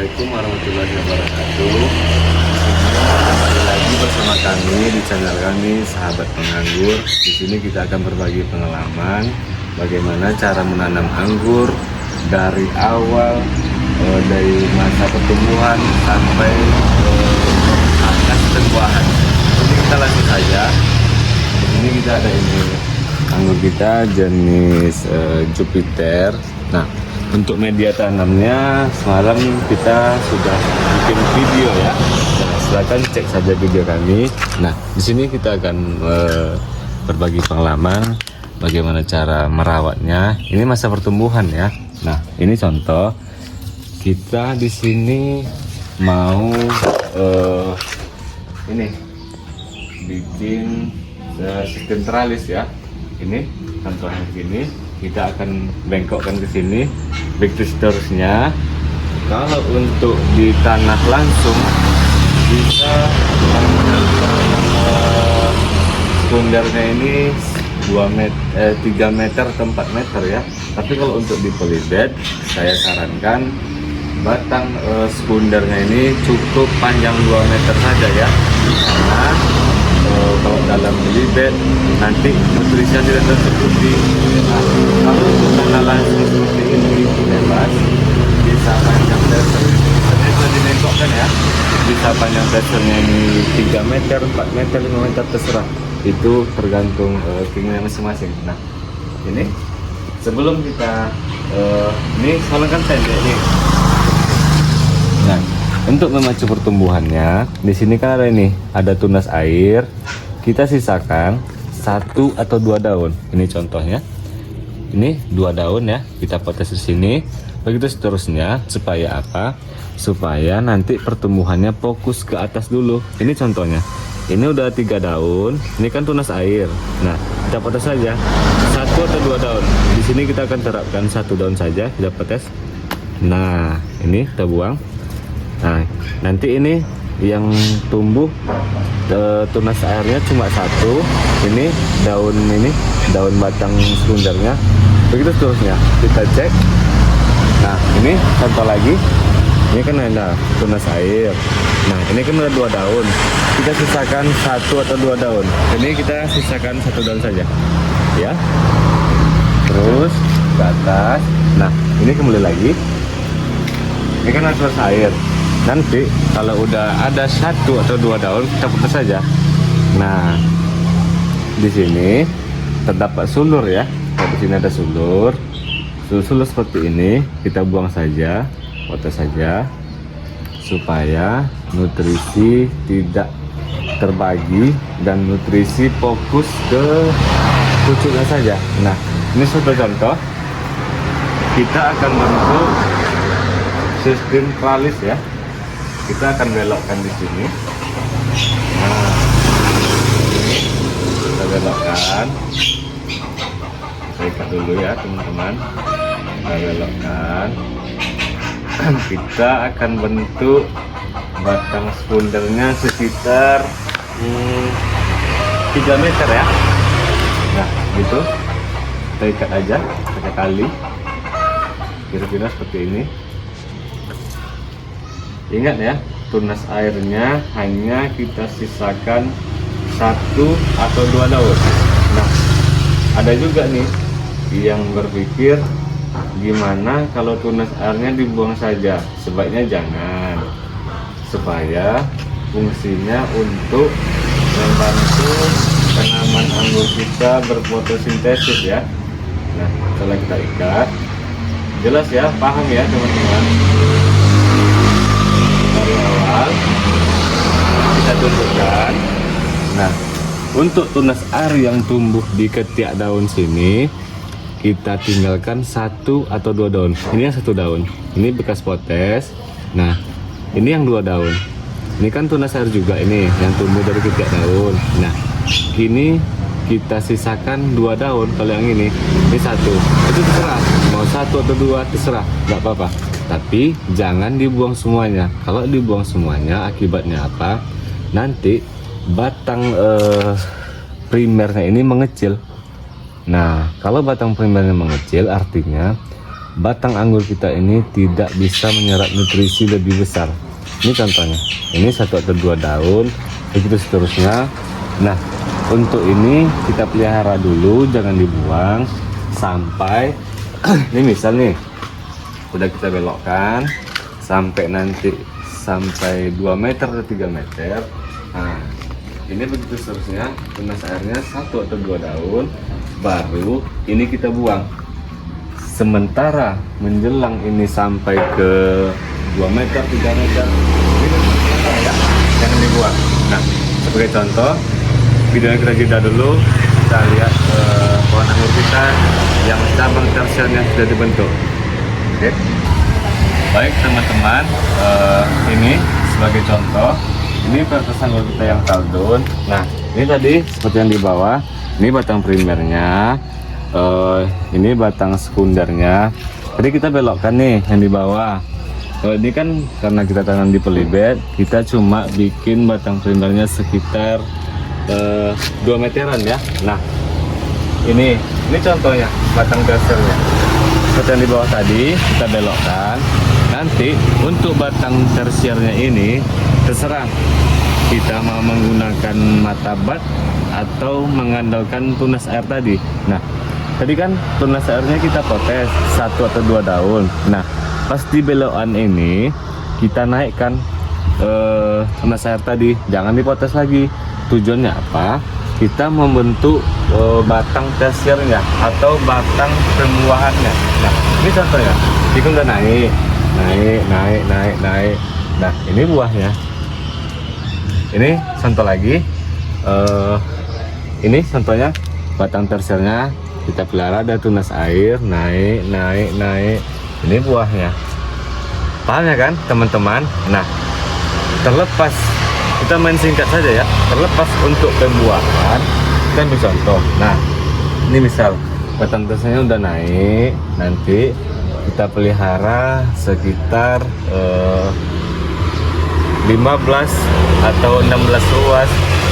Assalamualaikum warahmatullahi wabarakatuh. Kembali lagi bersama kami di channel kami Sahabat Penganggur. Di sini kita akan berbagi pengalaman bagaimana cara menanam anggur dari awal, dari masa pertumbuhan sampai atas buahan. Jadi kita langsung saja. Di sini kita ada ini anggur kita jenis Jupiter. Nah, untuk media tanamnya semalam kita sudah bikin video ya. Nah, silakan cek saja video kami. Nah, di sini kita akan berbagi pengalaman bagaimana cara merawatnya. Ini masa pertumbuhan ya. Nah, ini contoh kita di sini mau ini bikin sistem teralis ya. Ini contohnya gini. Kita akan bengkokkan ke sini back terusnya. Kalau untuk di tanah langsung bisa sekundernya ini 3 meter atau 4 meter ya. Tapi kalau untuk di polybed saya sarankan batang sekundernya ini cukup panjang 2 meter saja ya, karena kalau dalam polybed nanti nutrisinya tidak tercukupi. Nah, kalau untuk tanah langsung seperti ini bebas, bisa panjang dasar ini tadi sudah dibengkokkan ya, bisa panjang dasarnya ini 3 meter, 4 meter, 5 meter terserah, itu tergantung keinginan masing-masing. Nah, ini sebelum kita ini soalnya kan pendek nih. Nah, untuk memacu pertumbuhannya, di sini kan ada ini, ada tunas air. Kita sisakan 1 atau 2 daun. Ini contohnya. Ini 2 daun ya. Kita potes di sini. Begitu seterusnya. Supaya apa? Supaya nanti pertumbuhannya fokus ke atas dulu. Ini contohnya. Ini udah 3 daun. Ini kan tunas air. Nah, kita potes saja 1 atau 2 daun. Di sini kita akan terapkan 1 daun saja. Kita potes. Nah, ini kita buang. Nah, nanti ini yang tumbuh tunas airnya cuma 1. Ini daun batang sekundernya. Begitu seterusnya kita cek. Nah, ini contoh lagi. Ini kan ada tunas air. Nah, ini kan ada 2 daun. Kita sisakan 1 atau 2 daun. Ini kita sisakan 1 daun saja ya. Terus ke atas. Nah, ini kembali lagi. Ini kan ada tunas air. Nanti kalau udah ada 1 atau 2 daun kita putus saja. Nah, di sini terdapat sulur ya. Nah, di sini ada sulur. Sulur seperti ini kita buang saja, potong saja, supaya nutrisi tidak terbagi dan nutrisi fokus ke pucuknya saja. Nah, ini sudah contoh. Kita akan bentuk sistem teralis ya. Kita akan belokkan di sini. Nah, ini kita belokkan. Kita ikat dulu ya teman-teman. Kita belokkan. Kita akan bentuk batang sekundernya sekitar 3 meter ya. Nah, gitu. Kita ikat aja pakai tali. Kira-kira seperti ini. Ingat ya, tunas airnya hanya kita sisakan 1 atau 2 daun. Nah, ada juga nih yang berpikir gimana kalau tunas airnya dibuang saja. Sebaiknya jangan, supaya fungsinya untuk membantu tanaman anggur kita berfotosintesis ya. Nah, setelah kita ikat, jelas ya, paham ya teman-teman. Dari awal kita tunjukkan. Nah, untuk tunas air yang tumbuh di ketiak daun sini kita tinggalkan 1 atau 2 daun. Ini yang 1 daun, ini bekas potes. Nah, ini yang 2 daun. Ini kan tunas air juga, ini yang tumbuh dari ketiak daun. Nah, ini kita sisakan 2 daun. Kalau yang ini 1, itu terserah mau 1 atau 2 terserah, nggak apa-apa. Tapi jangan dibuang semuanya. Kalau dibuang semuanya akibatnya apa? Nanti batang primernya ini mengecil. Nah, kalau batang primernya mengecil artinya batang anggur kita ini tidak bisa menyerap nutrisi lebih besar. Ini contohnya, ini 1 atau 2 daun, begitu seterusnya. Nah, untuk ini kita pelihara dulu, jangan dibuang sampai ini misal nih udah kita belokkan sampai nanti sampai 2 meter atau 3 meter. Nah, ini begitu seterusnya, tunas airnya 1 atau 2 daun, baru ini kita buang. Sementara menjelang ini sampai ke 2 meter, 3 meter, ini sementara ya, jangan dibuang. Nah, sebagai contoh, videonya kita jeda dulu, kita lihat pohon anggur kita yang cabang tersiernya sudah dibentuk. Oke. Baik teman-teman, ini sebagai contoh, ini varietas anggur kita yang kaldun. Nah, ini tadi seperti yang di bawah, ini batang primernya, ini batang sekundernya. Tadi kita belokkan nih yang di bawah. Kalau ini kan karena kita tanam di polybed, kita cuma bikin batang primernya sekitar 2 meteran ya. Nah, ini contohnya batang dasarnya. Seperti yang di bawah tadi kita belokkan. Nanti untuk batang tersiernya ini terserah kita mau menggunakan mata bat atau mengandalkan tunas air tadi. Nah, tadi kan tunas airnya kita potes 1 atau 2 daun. Nah, pas di belokan ini kita naikkan tunas air tadi, jangan dipotes lagi. Tujuannya apa? Kita membentuk batang tersiernya atau batang pembuahannya. Nah, ini contohnya, ini udah naik. Nah, ini buahnya. Ini contoh lagi. Ini contohnya batang tersiernya kita pelihara, ada tunas air, naik. Ini buahnya. Paham ya kan teman-teman? Nah, terlepas kita main singkat saja ya. Terlepas untuk pembuahan, kita ambil contoh. Nah, ini misal batang tersiernya udah naik, nanti kita pelihara sekitar 15 atau 16 ruas,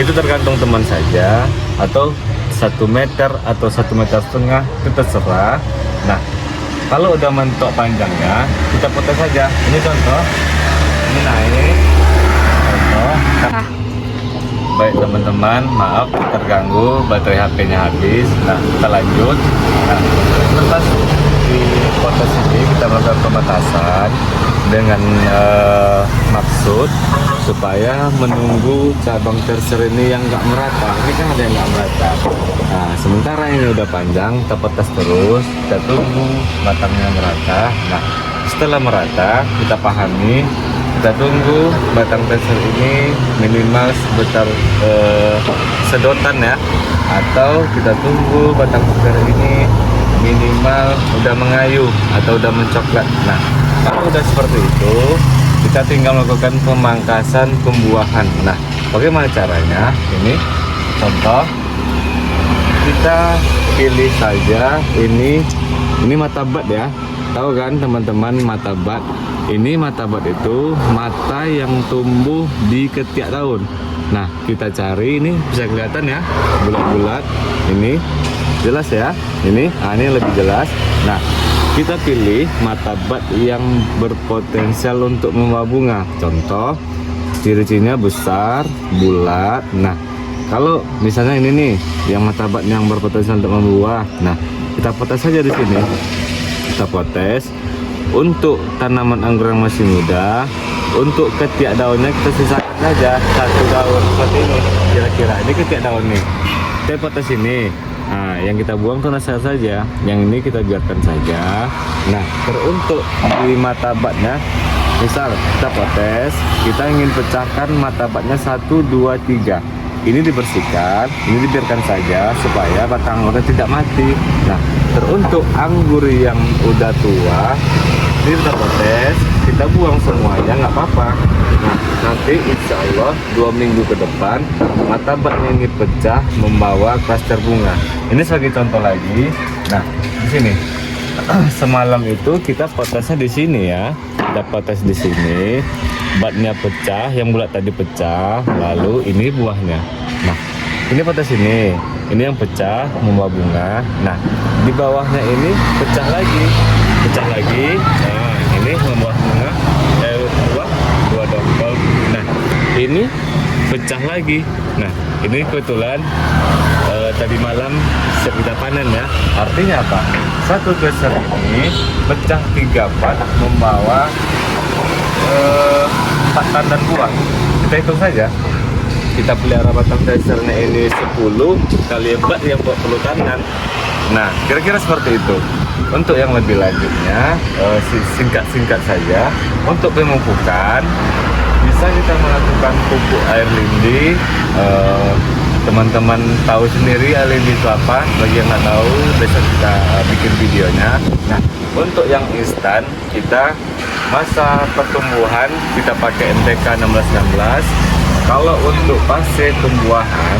itu tergantung teman saja, atau 1 meter atau 1,5 meter, itu terserah. Nah, kalau udah mentok panjangnya kita potong saja. Ini contoh, ini naik contoh. Baik teman-teman, maaf terganggu, baterai HP-nya habis. Nah, kita lanjut. Nah, lepas di potes ini kita melakukan pembatasan dengan maksud supaya menunggu cabang tersier ini yang nggak merata. Ini kan ada yang nggak merata. Nah, sementara ini udah panjang, kita potes terus, kita tunggu batangnya merata. Nah, setelah merata, kita pahami, kita tunggu batang tersier ini minimal sebentar sedotan ya, atau kita tunggu batang tersier ini minimal udah mengayu atau udah mencoklat. Nah, kalau udah seperti itu, kita tinggal melakukan pemangkasan pembuahan. Nah, bagaimana caranya? Ini contoh, kita pilih saja ini mata bat ya. Tahu kan teman-teman mata bat? Ini mata bat itu mata yang tumbuh di ketiak daun. Nah, kita cari, ini bisa kelihatan ya, bulat-bulat. Ini jelas ya, ini lebih jelas. Nah, kita pilih mata bat yang berpotensial untuk membawa bunga. Contoh, ciri-cirinya besar, bulat. Nah, kalau misalnya ini nih, yang mata bat yang berpotensial untuk membuah, nah kita potes saja di sini. Kita potes. Untuk tanaman anggur yang masih muda, untuk ketiak daunnya kita sisakan saja 1 daun seperti ini. Kira-kira ini ketiak daun nih. Kita potes ini. Nah, yang kita buang tunas air saja, yang ini kita biarkan saja. Nah, teruntuk di mata batnya, misal kita potes, kita ingin pecahkan mata batnya 1, 2, 3. Ini dibersihkan, ini dibiarkan saja supaya batang anggurnya tidak mati. Nah, teruntuk anggur yang udah tua, ini kita potes, kita buang semuanya, nggak apa-apa. Nah, nanti insya Allah 2 minggu ke depan mata batnya ini pecah membawa klaster bunga. Ini sebagai contoh lagi. Nah, di sini semalam itu kita potesnya di sini ya, kita potes di sini, batnya pecah, yang bulat tadi pecah, lalu ini buahnya. Nah, ini potes ini yang pecah membawa bunga. Nah, di bawahnya ini pecah pecah lagi. Nah, ini membuah bunga, dua dongkol. Nah, ini pecah lagi. Nah, ini kebetulan tadi malam kita panen ya. Artinya apa? Satu geser ini pecah 3 part membawa 4 tandan buah. Kita hitung saja. Kita pelihara batang dasarnya ini 10 kali 4 yang 40 tandan. Nah, kira-kira seperti itu. Untuk yang lebih lanjutnya, singkat-singkat saja. Untuk pemupukan, bisa kita melakukan pupuk air lindi. Teman-teman tahu sendiri air lindi itu apa. Bagi yang nggak tahu, besok kita bikin videonya. Nah, untuk yang instan, kita masa pertumbuhan kita pakai NPK 1616. Kalau untuk fase pembuahan,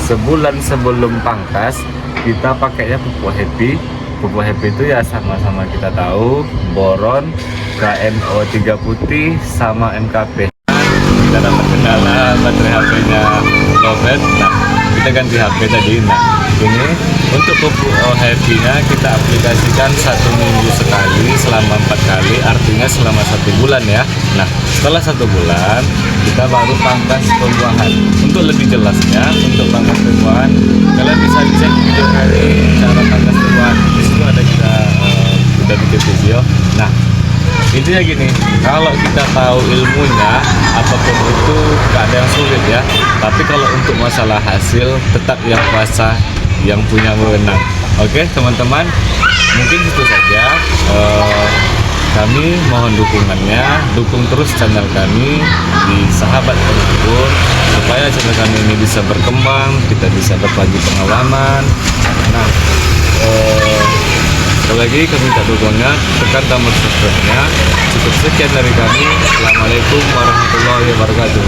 sebulan sebelum pangkas, kita pakainya pupuk happy. Pupuk happy itu ya sama-sama kita tahu, boron, KNO3 putih, sama NKP. Kita dapat kendala baterai HP-nya lowbat. Nah, kita ganti HP tadi. Nah, ini untuk pupuk happy-nya kita aplikasikan 1 minggu sekali selama 4 kali, artinya selama 1 bulan ya. Nah, setelah 1 bulan kita baru pangkas pembuahan. Untuk lebih jelasnya, untuk pangkas pembuahan, kalian bisa cek video kami cara pangkas pembuahan. Di situ ada kita udah bikin video. Nah, intinya gini, kalau kita tahu ilmunya, apapun itu gak ada yang sulit ya. Tapi kalau untuk masalah hasil, tetap yang kuasa yang punya wewenang. Oke teman-teman, mungkin itu saja. Kami mohon dukungannya, dukung terus channel kami di Sahabat Penabur supaya channel kami ini bisa berkembang, kita bisa berbagi pengalaman. Nah, sekali lagi kami minta dukungannya, tekan tombol subscribe-nya. Cukup sekian dari kami. Assalamualaikum warahmatullahi wabarakatuh.